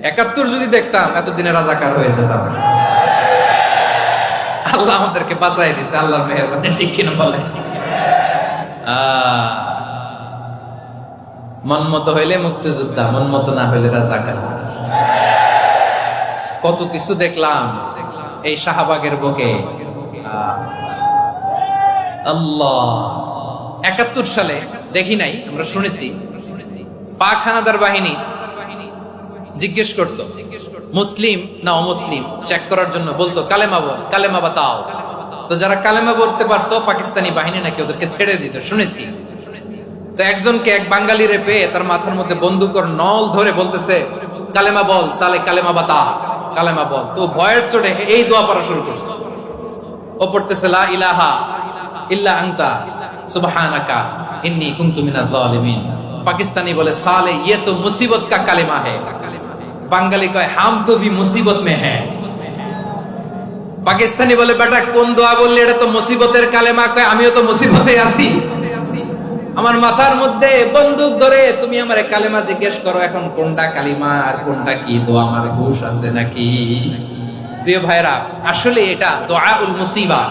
71 যদি দেখতাম এতদিনে রাজাকার হয়ে যেতাম। আল্লাহ আমাদেরকে বাঁচাই দিছে, আল্লাহর মেহেরবানি, ঠিক কিনা বলে? মন মতো হইলে মুক্তিযোদ্ধা, মন মতো না হইলে রাজাকার। কত কিছু দেখলাম এই শাহবাগের বুকে। আল্লাহ 71 সালে দেখি নাই, আমরা শুনেছি পাক হানাদার বাহিনী জিজ্ঞেস করত মুসলিম না অমুসলিম চেক করার জন্য, বলতো কালেমা বল, কালেমা বাতাও। তো যারা কালেমা বলতে পারতো পাকিস্তানি বাহিনী নাকি ওদেরকে ছেড়ে দিত, শুনেছি। তো একজনকে, এক বাঙালিরে পেয়ে তার মাথার মধ্যে বন্দুকের নল ধরে বলতেছে কালেমা বল সালে, কালেমা বাতা, কালেমা বল। তো ভয়ের চোটে এই দোয়া পড়া শুরু করছে। ও পড়তেছে লা ইলাহা ইল্লা আনতা সুবহানাকা ইন্নী কুনতু মিনাজ জালিমিন। পাকিস্তানি বলে সালে ये तो मुसीबत का कलेमा है। বাঙালি কয় হাম তো ভি মুসিবত মে হ্যায়। পাকিস্তানি বলে বেটা কোন দোয়া বললি, এটা তো মুসিবতের কালেমা। কয় আমিও তো মুসিবতে আছি, আমার মাথার মধ্যে বন্দুক ধরে তুমি আমারে কালেমা জিজ্ঞেস করো, এখন কোনটা কালিমা আর কোনটা কি দোয়া, আমার হুঁশ আছে নাকি? প্রিয় ভাইরা, আসলে এটা দুআউল মুসিবা,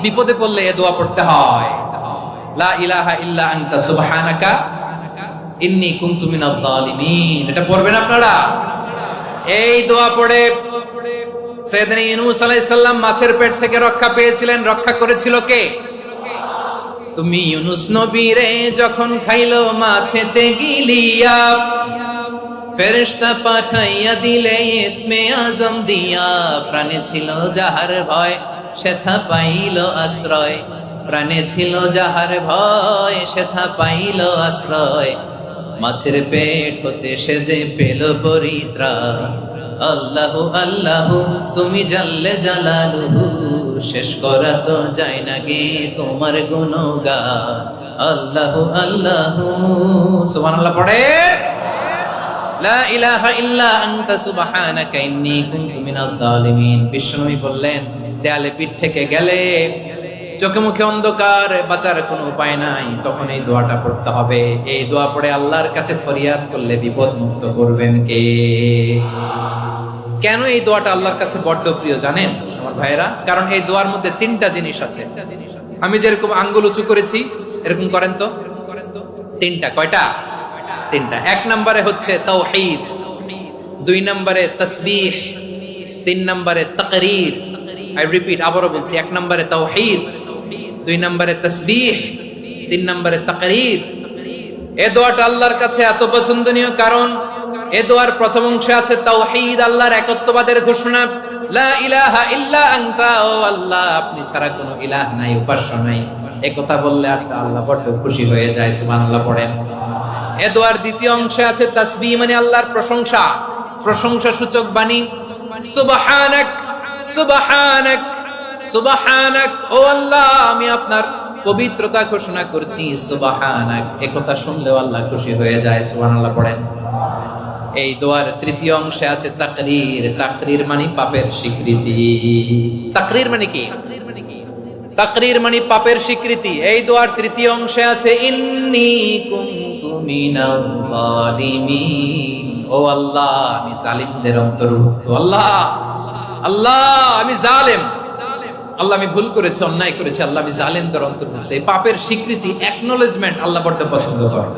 বিপদে পড়লে এই দোয়া পড়তে হয়। লা ইলাহা ইল্লা আনতা সুবহানাকা ইন্নী কুনতু মিনাজ জালিমিন। এটা পড়বেন আপনারা। এই দোয়া পড়ে সাইয়েদনা ইউনূস আলাইহিস সালাম মাছের পেট থেকে রক্ষা পেয়েছিলেন। রক্ষা করেছিল কে? তুমি ইউনূস নবীরে যখন খাইলো মাছেতে গিলিয়া, ফেরেশতা পাঠাইয়া দিলে ইসমে আজম দিয়া। প্রাণে ছিল যাহার ভয় সেথা পাইল আশ্রয়, প্রাণে ছিল যাহার ভয় সেথা পাইল আশ্রয়। মাছের পেট হতে সে যে পেল পরিত্রাণ। আল্লাহু আল্লাহু তুমি জাল্লে জালালুহু, শেষ করা তো যায় না গে তোমার গুণগান। আল্লাহু আল্লাহু সুবহানাল্লাহ পড়ে। লা ইলাহা ইল্লা আনতা সুবহানাকা ইন্নী কুনতু মিনাজ জালিমিন। বিশ্বনবী বললেন দেয়ালে পিঠ থেকে গেলে, চোখে মুখে অন্ধকার, বাঁচার কোনো উপায় নাই, তখন এই দোয়াটা পড়তে হবে। এই দোয়া পড়ে আল্লাহর কাছে ফরিয়াদ করলে বিপদ মুক্ত করবেন কে? কেন এই দোয়াটা আল্লাহর কাছে বড্ড প্রিয় জানেন আমার ভাইরা? কারণ এই দোয়ার মধ্যে 3টা জিনিস আছে। আমি যেরকম আঙ্গুল উঁচু করেছি এরকম করেন তো। 3টা। কয়টা? 3টা। 1 নম্বরে হচ্ছে তাওহীদ, 2 নম্বরে তাসবিহ, 3 নম্বরে তাকরীর। আই রিপিট, আবারও বলছি, 1 নম্বরে তাওহীদ, 2 নম্বরে তাসবিহ, 3 নম্বরে তাকরীর। এই দোয়াটা আল্লাহর কাছে এত পছন্দনীয় কারণ এই দোয়ার প্রথম অংশে আছে তাওহীদ, আল্লাহর একত্ববাদের ঘোষণা। লা ইলাহা ইল্লা আনতা, ও আল্লাহ আপনি ছাড়া কোনো ইলাহ নাই, উপাস্য নাই। এই কথা বললে আল্লাহ বড় খুশি হয়ে যায়। সুবহানাল্লাহ পড়েন। এই দোয়ার দ্বিতীয় অংশে আছে তাসবিহ, মানে আল্লাহর প্রশংসা, প্রশংসা সূচক বাণী। সুবহানাক সুবহানাক সুবহানাক, ও আল্লাহ আমি আপনার পবিত্রতা ঘোষণা করছি। সুবহানাক, এই কথা শুনলেও আল্লাহ খুশি হয়ে যায়। সুবহানাল্লাহ পড়েন। এই দোয়ার তৃতীয় অংশে আছে তাকরীর। তাকরীর মানে পাপের স্বীকৃতি। তাকরীর মানে কি? তাকরীর মানে পাপের স্বীকৃতি। এই দোয়ার তৃতীয় অংশে আছে ইন্নী কুনতু মিনাল জালিমিন, ও আল্লাহ আমি জালিমদের অন্তর্ভুক্ত। আল্লাহ আল্লাহ আমি জালেম, আল্লাহ আমি ভুল করেছি, অন্যায় করেছি, আল্লাহ আমি জালেমদের অন্তর্ভুক্ত। এই পাপের স্বীকৃতি, অ্যাকনলেজমেন্ট আল্লাহ বড় পছন্দ করেন।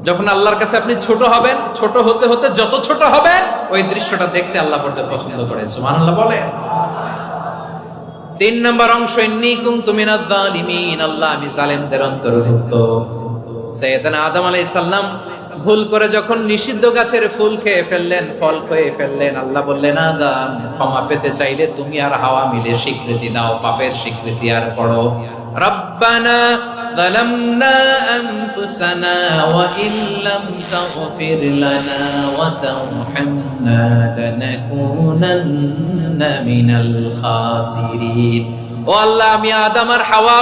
যখন আল্লাহর কাছে আপনি ছোট হবেন, ছোট হতে হতে যত ছোট হবেন ওই দৃশ্যটা দেখতে আল্লাহ বড় পছন্দ করে। সুবহানাল্লাহ বলে। 3 নম্বর অংশ ইন্নী কুনতু মিনাজ জালিমিন, আল্লাহ আমি জালেমদের অন্তর্ভুক্ত। সাইয়েদনা আদম আলাইহিস সালাম ভুল করে যখন নিষিদ্ধ গাছের ফুল খেয়ে ফেললেন, ফল খেয়ে ফেললেন, আল্লাহ বললেন আদম ক্ষমা পেতে চাইলে তুমি আর হাওয়া মিলে স্বীকৃতি দাও, পাপের স্বীকৃতি আর পড়ো রব্বানা যালামনা আনফুসানা ওয়া ইল্লাম তাগফির লানা ওয়া তারহামনা লানাকুনান্না মিনাল খাসিরিন। ও আল্লাহ আমি আদম আর হাওয়া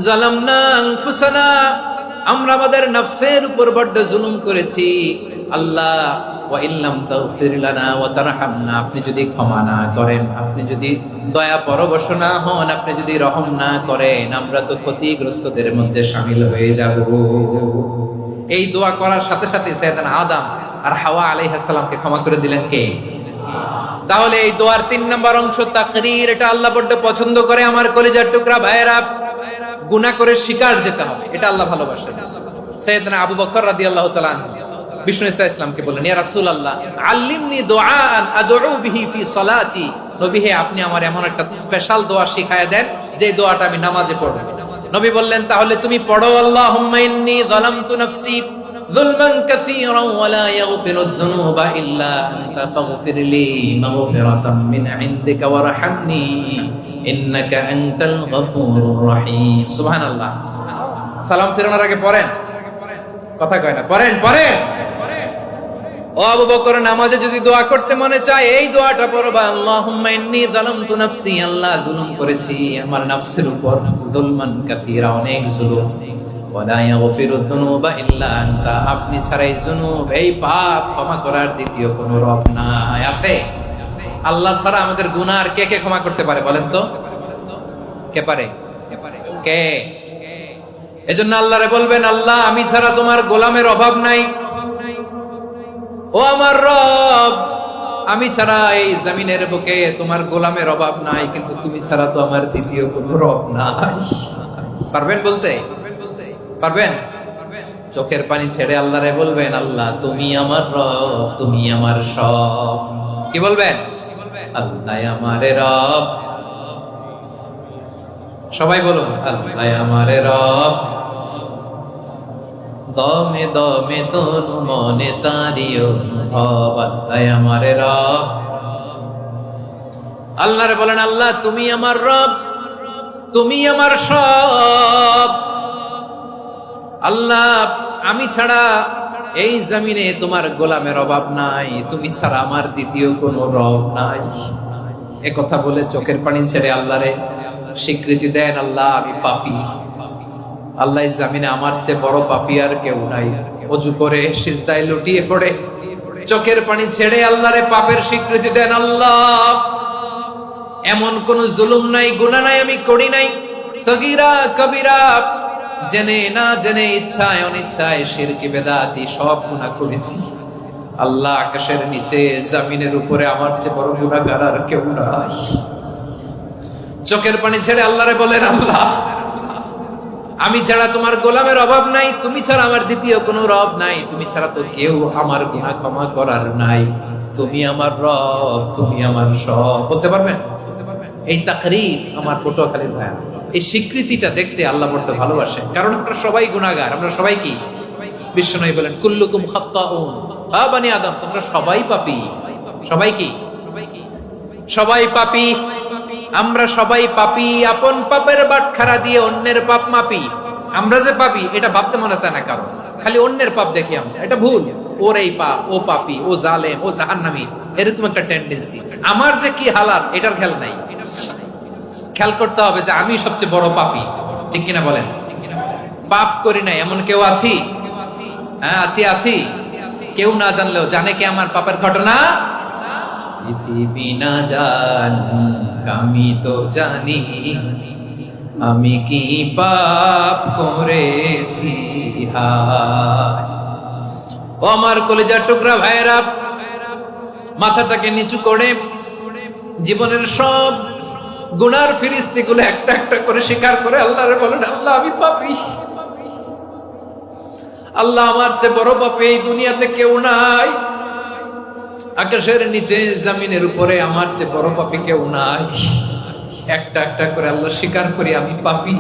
যালামনা আনফুসানা, আমরা আমাদের নফসের উপর বড় জুলুম করেছি। আল্লাহ ওয়া ইল্লাম তাগফির লানা ওয়া তারহামনা, আপনি যদি ক্ষমা না করেন, আপনি যদি দয়া পরবশ না হন, আপনি যদি রহম না করেন, আমরা তো ক্ষতিগ্রস্তদের মধ্যে শামিল হয়ে যাব। এই দোয়া করার সাথে সাথে সাইয়েদনা আদম আর হাওয়া আলাইহিস সালামকে ক্ষমা করে দিলেন কে? তাহলে এই দোয়ার 3 নম্বর অংশ তাকরীর, এটা আল্লাহ বড় পছন্দ করে। আমার কলিজার টুকরা ভাইয়েরা, গুনাহ করে শিকার যেতে হবে, এটা আল্লাহ ভালোবাসেন। সাইয়েদনা আবু বকর রাদিয়াল্লাহু তাআলা বিষ্ণু ইসা ইসলামকে বললেন, ইয়া রাসূলুল্লাহ আল্লিমনি দুআআন আদউ বিহি ফি সালাতি। নবী হে, আপনি আমার এমন একটা স্পেশাল দোয়া শিখায়া দেন যে দোয়াটা আমি নামাজে পড়ব। নবী বললেন, তাহলে তুমি পড়ো, আল্লাহুম্মা ইন্নী যালামতু নাফসি যুলমান কাসীরান ওয়া লা ইয়াগফিরুয যুনুবা ইল্লা আনতা ফাগফিরলি মাগফিরাতাম মিন ইনদিকা ওয়ারহামনি ইন্নাকা আনতাল গফুরুর রহিম। সুবহানাল্লাহ। সালাম ফিরানোর আগে পড়েন, কথা কয় না, পড়েন পড়েন। ও আবু বকর, নামাজে যদি দোয়া করতে মনে চায় এই দোয়াটা পড়বা, আল্লাহুম্মা ইন্নী যালামতু নাফসি, আল্লাহ জুলুম করেছি আমার নফসের উপর, যুলমান কাসীরা, অনেক জুলুম, ওয়া লা ইয়াগফিরুয যুনুবা ইল্লা আনতা, আপনি ছাড়াই জুনুব, এই পাপ ক্ষমা করার দ্বিতীয় কোনো রব নাই। আছে? আল্লাহ ছাড়া আমাদের গুনাহ আর কে কে ক্ষমা করতে পারে বলেন তো? কে পারে? কে? এজন্য আল্লাহরে বলবেন, আল্লাহ আমি ছাড়া তোমার গোলামের অভাব নাই, ও আমার রব আমি ছাড়া এই জমিনের বুকে তোমার গোলামের অভাব নাই, কিন্তু তুমি ছাড়া তো আমার দ্বিতীয় কোনো রব নাই। পারবেন বলতে? পারবেন? চোখের পানি ছেড়ে আল্লাহরে বলবেন, আল্লাহ তুমি আমার রব, তুমি আমার সব। কি বলবেন? আল্লাহ আমারে রব। সবাই বলুন, আল্লাহ আমারে রব, দমে দমে তনু মনে তারিও রব, আল্লাহ আমারে রব। আল্লাহরে বলেন, আল্লাহ তুমি আমার রব, তুমি আমার সব। আল্লাহ আমি ছাড়া এই জমিনে তোমার গোলামের অভাব নাই, তুমি ছাড়া আমার দ্বিতীয় কোনো রব নাই। এ কথা বলে চোখের পানি ছেড়ে আল্লাহরে স্বীকৃতি দেন, আল্লাহ আমি পাপী, আল্লাহ জামিনে আমার চেয়ে বড় পাপী আর কেউ নাই। ওযু করে সিজদায় লুটিয়ে পড়ে চোখের পানি ছেড়ে আল্লাহরে পাপের স্বীকৃতি দেন, আল্লাহ এমন কোন জুলুম নাই, গুনাহ নাই আমি করি নাই, সগীরা কবিরা, জেনে না জেনে, ইচ্ছায় অনিচ্ছায়, শিরকি বেদাতি সব গুনাহ করেছি। আল্লাহ আকাশের নিচে জমিনের উপরে আমার চেয়ে বড় গুনাহগার আর কেউ নাই। চোখের পানি ছেড়ে আল্লাহরে বলেন, আল্লাহ আমি ছাড়া তোমার গোলামের অভাব নাই, তুমি ছাড়া আমার দ্বিতীয় কোনো রব নাই, তুমি ছাড়া তো কেউ আমার গুনাহ ক্ষমা করার নাই, তুমি আমার রব, তুমি আমার সব। বলতে পারবেন? এই তাকরীর আমার পটুয়াখালীর ভাই, এই স্বীকৃতিটা দেখতে আল্লাহ বড় ভালোবাসেন, কারণ আমরা সবাই গুনাহগার। আমরা সবাই কি? বিশ্বনবী বলেন, কুল্লুকুম খাত্তাউন, আ বনি আদম তোমরা সবাই পাপী। সবাই কি? সবাই পাপী। আমরা সবাই পাপী, আপন পাপের বাটখারা দিয়ে অন্যের পাপ মাপি। আমরা যে পাপী এটা ভাবতে মনে চায় না কারণ, খালি অন্যের পাপ দেখি আমরা, এটা ভুল। ওর এই পাপ, ও পাপী, ও জালেম, ও জাহান্নামী, এরকম একটা টেন্ডেন্সি। আমার যে কি হালাত এটার খেয়াল নাই। খেয়াল করতে হবে যে আমি সবচেয়ে বড় পাপী, ঠিক কিনা বলেন? পাপ করি না এমন কেউ আছি? হ্যাঁ আছি, আছি। কেউ না জানলেও জানে কে আমার পাপের ঘটনা? পৃথিবী না জানুক আমি তো জানি, আমি কি পাপ করেছি। ও আমার কলিজার টুকরা ভাইয়েরা, মাথাটাকে নিচু করে জীবনের সব গুনার ফিরিস্তিগুলো একটা একটা করে স্বীকার করে আল্লাহরে বলেন, আল্লাহ আমি পাপী, আল্লাহ আমার চেয়ে বড় পাপী এই দুনিয়াতে কেউ নাই, আকাশের নিচে জমিনের উপরে আমার চেয়ে বড় পাপী কেউ নাই। একটা একটা করে আল্লাহ স্বীকার করি আমি পাপী,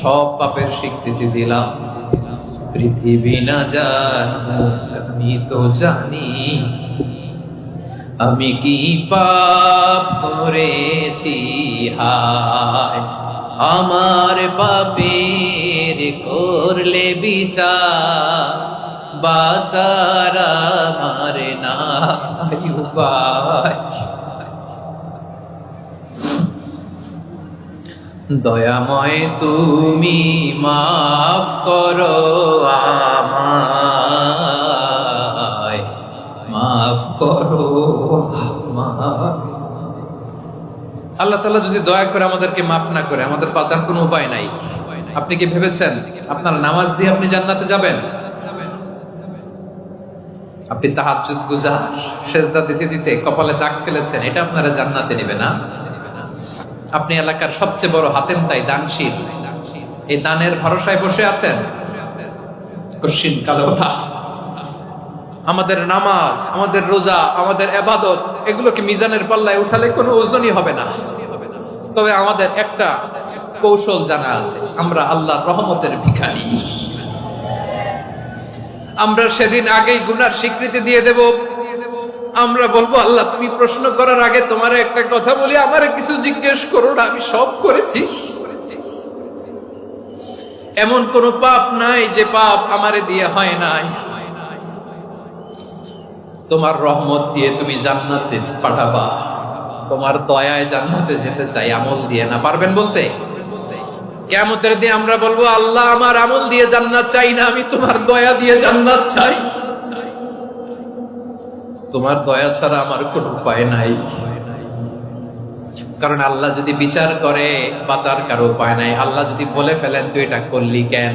সব পাপের স্বীকৃতি দিলাম। পৃথিবী না জানুক আমি তো জানি, আমি কি পাপ করেছি। হায় আমার পাপের করলে বিচার, বাঁচার আমার নাই উপায়। দয়াময় তুমি মাফ করো আমায়, মাফ করো আমায়। আল্লাহ তাআলা যদি দয়া করে আমাদেরকে মাফ না করে, আমাদের বাঁচার কোনো উপায় নাই। আপনি কি ভেবেছেন আপনার নামাজ দিয়ে আপনি জান্নাতে যাবেন? আপনি তাহাজ্জুদ গুজার, সেজদা দিতে দিতে কপালে দাগ ফেলেছেন, এটা আপনারা জান্নাতে নেবে না। আপনি এলাকার সবচেয়ে বড় হাতেম তাই দানশীল, এই দানের ভরসায় বসে আছেন, কশিন কালো না। আমাদের নামাজ, আমাদের রোজা, আমাদের ইবাদত, এগুলোকে মিজানের পাল্লায় উঠালে কোনো ওজনই হবে না। তবে আমাদের একটা কৌশল জানা আছে, আমরা আল্লাহর রহমতের ভিখারি। আমরা সেদিন আগেই গুনার স্বীকৃতি দিয়ে দেব। আমরা বলবো, আল্লাহ তুমি প্রশ্ন করার আগে তোমার একটা কথা বলি, আমারে কিছু জিজ্ঞেস করো না, আমি সব করেছি। এমন কোন পাপ নাই যে পাপ আমারে দিয়ে হয় নাই। তোমার রহমত দিয়ে তুমি জান্নাতে পাঠাবা, তোমার দয়ায় জান্নাতে যেতে চাই, আমল দিয়ে না। পারবেন বলতে? কিয়ামতের দিন আমরা বলবো, আল্লাহ আমার আমল দিয়ে জান্নাত চাই না, আমি তোমার দয়া দিয়ে জান্নাত চাই। তোমার দয়া ছাড়া আমার কোনো উপায় নাই। কারণ আল্লাহ যদি বিচার করে বাঁচার কারো উপায় নাই। আল্লাহ যদি বলে ফেলেন তুই এটা করলি কেন,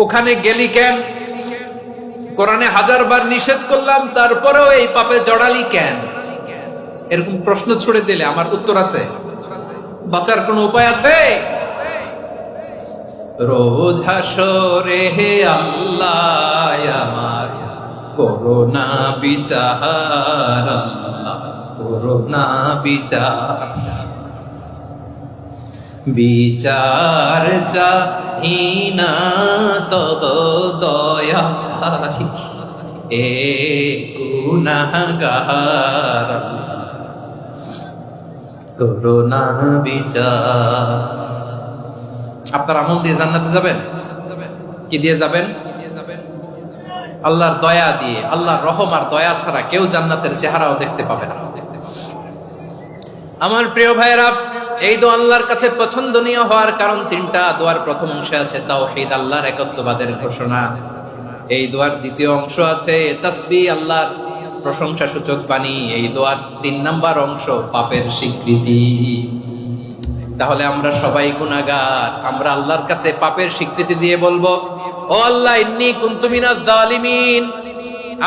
ওখানে গেলি কেন, কোরআনে 1000 বার নিষেধ করলাম তারপরেও এই পাপে জড়ালি কেন, এরকম প্রশ্ন ছুড়ে দিলে আমার উত্তর আছে? বাঁচার কোনো উপায় আছে? রোজ হাসরে হে আল্লাহ আমার করোনা বিচার, আল্লাহ করোনা বিচার। বিচার চাহি না তব দয়া চাহি, এ গুনাহগার করোনা বিচার। আপনার আমল দিয়ে জান্নাতে যাবেন? কি দিয়ে যাবেন? আল্লাহর দয়া দিয়ে। আল্লাহর রহম আর দয়া ছাড়া কেউ জান্নাতের চেহারাও দেখতে পাবে না। আমার প্রিয় ভাইয়েরা, এই দোয়া আল্লাহর কাছে পছন্দনীয় হওয়ার কারণ তিনটা। দোয়ার প্রথম অংশে আছে তাওহীদ, আল্লাহর একত্ববাদের ঘোষণা। এই দোয়ার দ্বিতীয় অংশ আছে তাসবিহ, আল্লাহর প্রশংসা সূচক বাণী। এই দোয়ার 3 নাম্বার অংশ পাপের স্বীকৃতি। তাহলে আমরা সবাই গুনাহগার। আমরা আল্লাহর কাছে পাপের স্বীকৃতি দিয়ে বলবো, ও আল্লাহ ইন্নী কুনতু মিনাজ জালিমিন,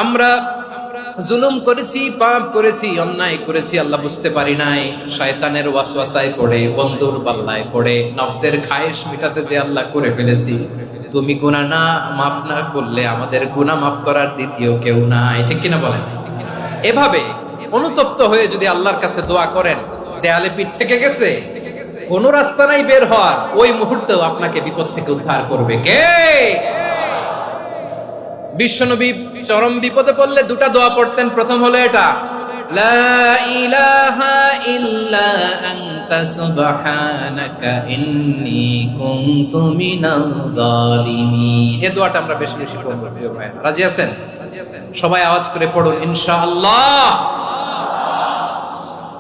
আমরা জুলুম করেছি, পাপ করেছি, অন্যায় করেছি, আল্লাহ বুঝতে পারি নাই। শয়তানের ওয়াসওয়াসায় পড়ে, বন্ধুর পাল্লায় পড়ে, নফসের খায়েশ মিটাতে যে আল্লাহ করে ফেলেছি। তুমি গুনাহ না মাফ না করলে আমাদের গুনাহ মাফ করার দ্বিতীয় কেউ নাই। ঠিক কিনা বলেন? এভাবে অনুতপ্ত হয়ে যদি আল্লাহর কাছে দোয়া করেন, দেয়ালে পিঠ থেকে গেছে, কোন রাস্তা নাই বের হওয়ার, ওই মুহূর্তেও আপনাকে বিপদ থেকে উদ্ধার করবে কে? বিশ্বনবী চরম বিপদে পড়লে 2টা দোয়া পড়তেন। প্রথম হলো এটা, লা ইলাহা ইল্লা আনতা সুবহানাকা ইন্নী কুনতু মিনাল জালিমিন। এই দোয়াটা আমরা বেশি বেশি পড়ব প্রিয় ভাইরা। রাজি আছেন? সবাই আওয়াজ করে পড়ুন ইনশাআল্লাহ।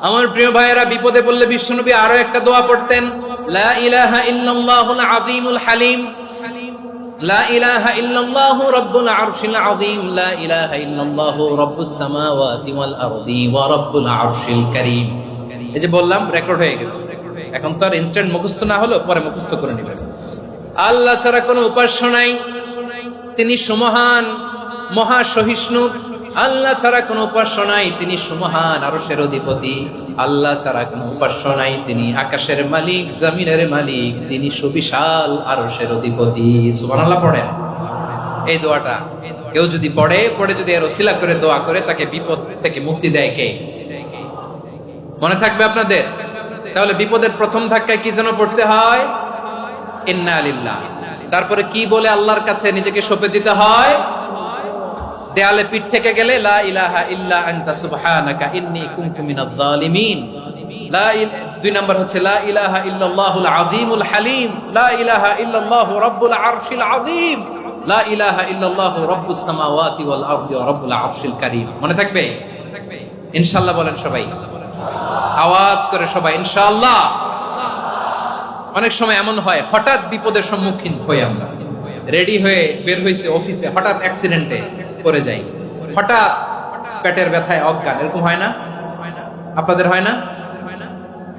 আমার প্রিয় ভাইয়েরা, বিপদে পড়লে বিশ্বনবী আরো একটা দোয়া পড়তেন, লা ইলাহা ইল্লাল্লাহুল আযীমুল হালিম, লা ইলাহা ইল্লাল্লাহু রাব্বুল আরশিল আযীম, লা ইলাহা ইল্লাল্লাহু রাব্বুস সামাওয়াতি ওয়াল আরদি ওয়া রাব্বুল আরশিল কারীম। এই যে বললাম, রেকর্ড হয়ে গেছে। এখন তো আর ইনস্ট্যান্ট মুখস্থ না হলো, পরে মুখস্থ করে নেবেন। আল্লাহ ছাড়া কোনো উপাস্য নাই, তিনি সুমহান, মহা সহিষ্ণু। আল্লাহ ছাড়া কোনো উপাস্য নাই, তিনি সুমহান, আরশের অধিপতি। আল্লাহ ছাড়া কোনো উপাস্য নাই, তিনি আকাশের মালিক, জমিনের মালিক, তিনি সুবিশাল আরশের অধিপতি। সুবহানাল্লাহ পড়েন এই দোয়াটা। কেউ যদি পড়ে যদি এর ওসিলা করে দোয়া করে, তাকে বিপদ থেকে মুক্তি দেয় কে? মনে থাকবে আপনাদের? তাহলে বিপদের প্রথম ধাক্কায় কি যেন পড়তে হয়? ইন্না লিল্লাহ। তারপরে কি বলে আল্লাহর কাছে নিজেকে সঁপে দিতে হয়? দেয়ালে পিঠ থেকে গেলে লা ইলাহা ইল্লা আনতা সুবহানাকা ইন্নী কুনতু মিনাজ জালিমিন। 2 নাম্বার হচ্ছে লা ইলাহা ইল্লাল্লাহুল আযীমুল হালিম, লা ইলাহা ইল্লাল্লাহু রাব্বুল আরশিল আযীম, লা ইলাহা ইল্লাল্লাহু রাব্বুস সামাওয়াতি ওয়াল আরদি ওয়া রাব্বুল আরশিল কারীম। মনে থাকবে? ইনশাআল্লাহ বলেন সবাই, আওয়াজ করে সবাই ইনশাআল্লাহ। অনেক সময় এমন হয়, হঠাৎ বিপদের সম্মুখীন হই আমরা, রেডি হয়ে বের হইছে অফিসে, হঠাৎ অ্যাক্সিডেন্টে পড়ে যাই, হঠাৎ পেটের ব্যথায় অজ্ঞান। এরকম হয় না? আপনাদের হয় না?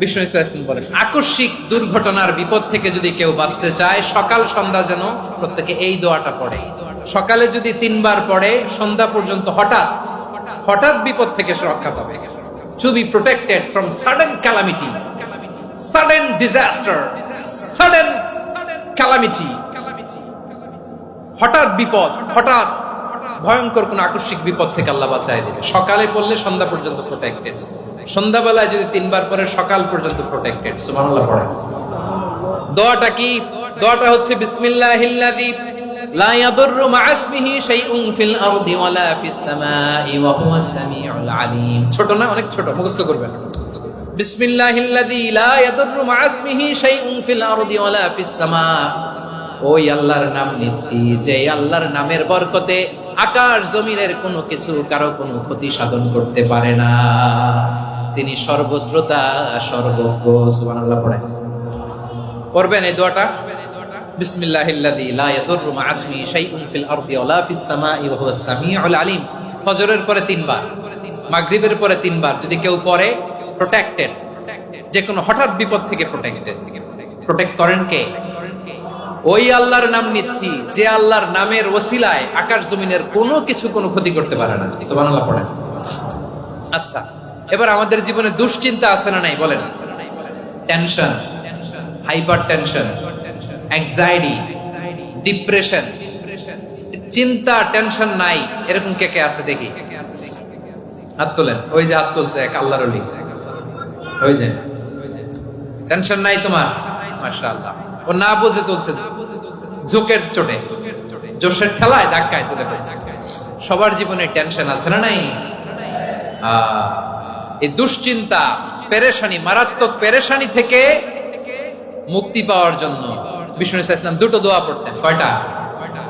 বিষ্ণু ইসলাম বলেন আকস্মিক দুর্ঘটনার বিপদ থেকে যদি কেউ বাঁচতে চায় সকাল সন্ধ্যা যেন প্রত্যেকে এই দোয়াটা পড়ে। সকালে যদি 3 বার পড়ে সন্ধ্যা পর্যন্ত হঠাৎ বিপদ থেকে সে রক্ষা পাবে। To be protected from sudden calamity, sudden disaster, sudden calamity, হঠাৎ বিপদ, হঠাৎ ভয়ঙ্কর কোন আকস্মিক বিপদ থেকে আল্লাহ বাঁচায় দেবে। সকালে পড়লে সন্ধ্যা পর্যন্ত প্রোটেক্টেড, সন্ধ্যাবেলায় যদি 3 বার পরে সকাল পর্যন্ত প্রোটেক্টেড। সুবহানাল্লাহ পড়েন। দোয়াটা কি? দোয়াটা হচ্ছে বিসমিল্লাহিল্লাযী লা ইয়াদুররু মা ইসমিহি শাইউন ফিল আরদি ওয়ালা ফিস সামাই ওয়া হুয়াস সামিউল আলিম। ছোট না, অনেক ছোট, মুখস্থ করবেন। বিসমিল্লাহিল্লাযী লা ইয়াদুররু মা ইসমিহি শাইউন ফিল আরদি ওয়ালা ফিস সামা। ওই আল্লাহর নাম নিচ্ছি যে আল্লাহর নামের বরকতে আকাশ জমিনের কোনো কিছু কারো কোনো ক্ষতি সাধন করতে পারে না। তিনি সর্বশ্রোতা সর্বজ্ঞ। সুবহানাল্লাহ পড়েন। পড়বেন এই দোয়াটা, বিসমিল্লাহিল্লাযী লা ইয়াদুররু মা ইসমিহি শাইউন ফিল আরদি ওয়ালা ফিস সামাই ওয়া হুয়াস সামিউল আলিম। ফজরের পরে 3 বার, মাগরিবের পরে 3 বার যদি কেউ পড়ে প্রোটেক্টেড, যে কোনো হঠাৎ বিপদ থেকে প্রোটেক্টেড। প্রোটেক্ট করেন কে? ওই আল্লাহর নাম নিচ্ছি যে আল্লাহর নামের ওসিলায় আকাশ জমিনের কোনো কিছু কোনো ক্ষতি করতে পারে না। সুবহানাল্লাহ পড়েন। আচ্ছা, এবার আমাদের জীবনে দুশ্চিন্তা আছে না নাই বলেন? Tension, hyper tension, anxiety, depression, চিন্তা, টেনশন নাই এরকম কে কে আছে দেখি? হাত তোলেন। ওই যে হাত তুলছে এক আল্লাহর ওলি, ওই যে টেনশন নাই তোমার, মাশাআল্লাহ। ও না বুঝে তুলছে, ঝোঁকের চোটে, জোশের ঠেলায় ধাক্কায় তুলে ফেলছে। সবার জীবনে টেনশন আছে না নাই? এই দুশ্চিন্তা, পেরেশানি, মারাত্মক পেরেশানি থেকে মুক্তি পাওয়ার জন্য বিষ্ণু ইসলাম 2টো দোয়া পড়তেন। কয়টা?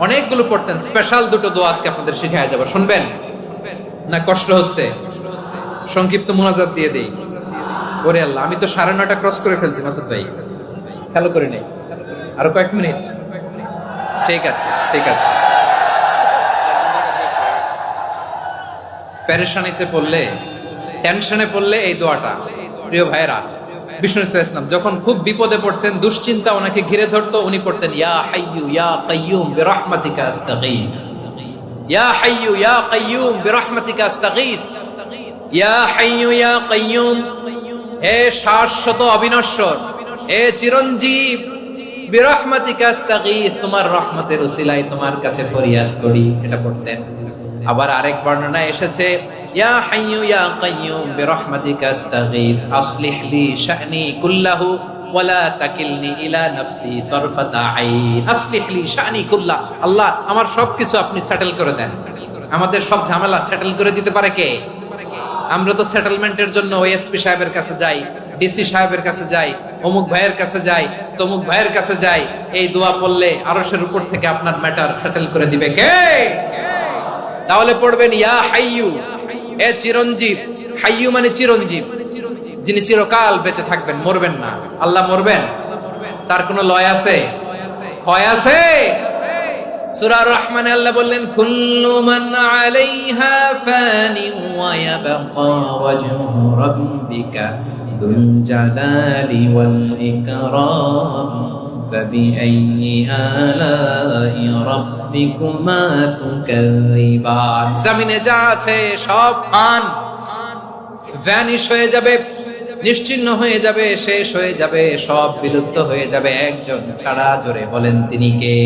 অনেকগুলো পড়তেন। স্পেশাল 2টো দোয়া আজকে আপনাদের শিখায় যাব। শুনবেন না? কষ্ট হচ্ছে? সংক্ষিপ্ত মুনাজাত দিয়ে দেই। ওরে আল্লাহ, আমি তো 9:30 ক্রস করে ফেলছি মাসুদ ভাই, খেলো করে নেই। আরো কয়েক মিনিট? ঠিক আছে, ঠিক আছে। পেরেশানিতে পড়লে, টেনশনে পড়লে এই দোয়াটা, প্রিয় ভাইরা, বিষ্ণু ইসলাম যখন খুব বিপদে পড়তেন, দুশ্চিন্তা ওনাকে ঘিরে ধরতো, উনি পড়তেন ইয়া হাইয়ু ইয়া কাইয়ুম বিরহমাতিকা আস্তাগীথ, ইয়া হাইয়ু ইয়া কাইয়ুম বিরহমাতিকা আস্তাগীথ, ইয়া হাইয়ু ইয়া কাইয়ুম, হে শাশ্বত অবিনশ্বর, হে চিরঞ্জীব, বিরহমাতিকা আস্তাগীথ, তোমার রহমতের উসিলায় তোমার কাছে ফরিয়াদ করি। এটা পড়তেন। আবার আরেক বর্ণনায় এসেছে ইয়া হাইয়ু ইয়া কাইয়ুম বিরহমাতিকা আস্তাগীথ আসলিহ লি শা'নি কুল্লাহু ওয়ালা তাকিলনি ইলা নাফসি তারফাতা আইন। আসলিহ লি শা'নি কুল্লাহ, আল্লাহ আমার সবকিছু আপনি সেটেল করে দেন। আমাদের সব ঝামেলা সেটেল করে দিতে পারে কে? আমরা তো সেটেলমেন্টের জন্য ওএসপি সাহেবের কাছে যাই, ডিসি সাহেবের কাছে যাই, অমুক ভাইয়ের কাছে যাই, তমুক ভাইয়ের কাছে যাই। এই দোয়া পড়লে আরশের উপর থেকে আপনার ম্যাটার সেটেল করে দিবে কে? তাহলে পড়বেন ইয়া হাইয়ু, হে চিরঞ্জীব। হাইয়ু মানে চিরঞ্জীব, যিনি চিরকাল বেঁচে থাকবেন, মরবেন না। আল্লাহ মরবেন? তার কোনো লয় আছে? ক্ষয় আছে? সূরা রহমানে আল্লাহ বললেন কুল্লু মান আলাইহা ফানি ওয়া ইয়াবকা ওয়াজহু রাব্বিকা যুল জালালি ওয়াল ইকরাম ফাবিআইয়ি আলাই রাব্বিকুমা তুকাযিবান। জমিনে যা আছে সব ফান, ভ্যানিশ হয়ে যাবে, নিশ্চিহ্ন হয়ে যাবে, শেষ হয়ে যাবে, সব বিলুপ্ত হয়ে যাবে, একজন ছাড়া। জোরে বলেন তিনি কে?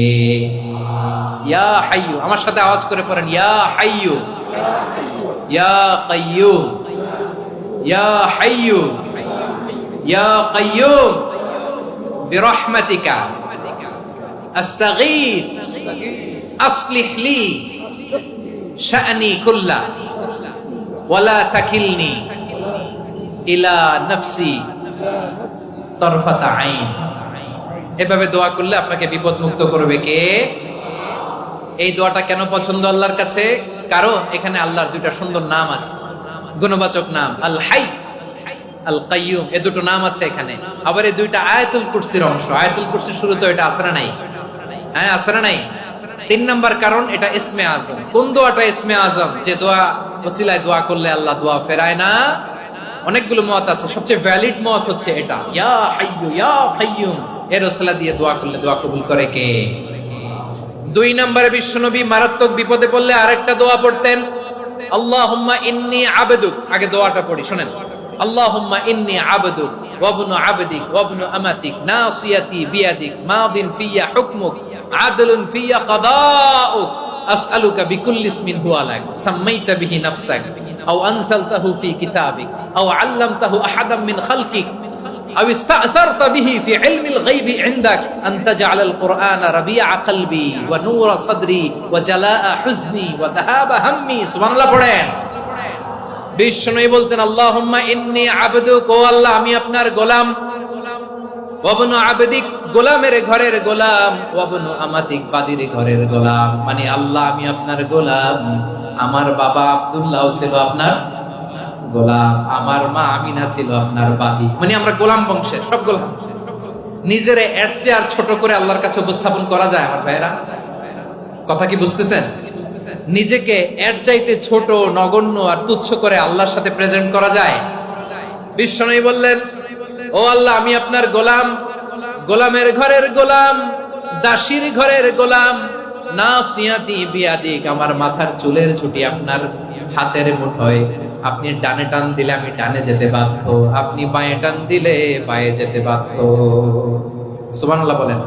ইয়া হাইয়ু। আমার সাথে আওয়াজ করে পড়েন ইয়া হাইয়ু ইয়া কাইয়ুম ইয়া হাইয়ু ইয়া কাইয়ুম বিরহমাতিকা আস্তাগীথ আসলিহ লি শা'নি কুল্লা ওয়ালা তাকিলনি ইলা নাফসি তারফাতা আইন। এভাবে দোয়া করলে আপনাকে বিপদ মুক্ত করবে কে? এই দোয়াটা কেন পছন্দ আল্লাহর কাছে? কারণ এখানে আল্লাহর 2টা সুন্দর নাম আছে, গুণবাচক নাম, আল হাই, আল কাইয়ুম। এই 2টো নাম আছে এখানে। আবার এই 2টা আয়াতুল কুরসির অংশ। আয়াতুল কুরসির শুরুতে এটা আছে না নাই? হ্যাঁ, আছে না নাই? 3 নাম্বার কারণ এটা ইসমে আজম। কোন দোয়াটা ইসমে আজম? যে দোয়া ওসিলায় দোয়া করলে আল্লাহ দোয়া ফেরায় না, অনেকগুলো মত আছে, সবচেয়ে ভ্যালিড মত হচ্ছে এটা, ইয়া হাইয়ু ইয়া কাইয়ুম, এর ওসিলা দিয়ে দোয়া করলে দোয়া কবুল করে কে? 2 নম্বরে বিশ্বনবী মারাত্মক বিপদে পড়লে আরেকটা দোয়া পড়তেন, আল্লাহুম্মা ইন্নী আবদুক। আগে দোয়াটা পড়ি, শুনেন। আল্লাহুম্মা ইন্নী আবদুক ওয়া ইবনু আবদিক ওয়া ইবনু আমাতিক নাসিয়াতি বিয়াদিক মাদিন ফিয়া হুকমুক আদলুন ফিয়া কাদাউক আসআলুকা বিকুল্লি ইসমিন হুয়া লাক সাম্মাইতা বিহি নাফসাক আও আনসালতাহু ফি কিতাবিক আও আল্লামতাহু আহাদাম মিন খালকিক أو استأثرت به في علم الغيب عندك أن تجعل القرآن ربيع قلبي ونور صدري وجلاء حزني وذهاب همي। سبحان الله পড়েন। বিশ্বনবী বলতেন, আল্লাহুম্মা ইন্নী আবদুক, ও আল্লাহ আমি আপনার গোলাম, ওয়া ইবনু আবদিক, গোলামের ঘরের গোলাম, ওয়া ইবনু আমাতিক, বাদীর ঘরের গোলাম। মানে আল্লাহ আমি আপনার গোলাম, আমার বাবা আব্দুল্লাহ ছিল আপনার গোলাম, আমার মা আমিনা ছিল আপনার বাদী। মানে আমরা গোলাম বংশের, সব গোলাম। নিজের এর চেয়ে আর ছোট করে আল্লাহর কাছে উপস্থাপন করা যায় আমার ভাইরা? কথা কি বুঝতেছেন? নিজেকে এর চাইতে ছোট, নগণ্য আর তুচ্ছ করে আল্লাহর সাথে প্রেজেন্ট করা যায়? বিশ্বনবী বললেন, ও আল্লাহ আমি আপনার গোলাম, গোলামের ঘরের গোলাম, দাসীর ঘরের গোলাম, নাসিয়াতি বিয়াদিক, আমার মাথার চুলের ছুটি আপনার হাতের মুঠোয়, আপনি ডানে টান দিলে আমি ডানে যেতে বাধ্য, আপনি বাঁয়ে টান দিলে বাঁয়ে যেতে বাধ্য। সুবহানাল্লাহ বলেন।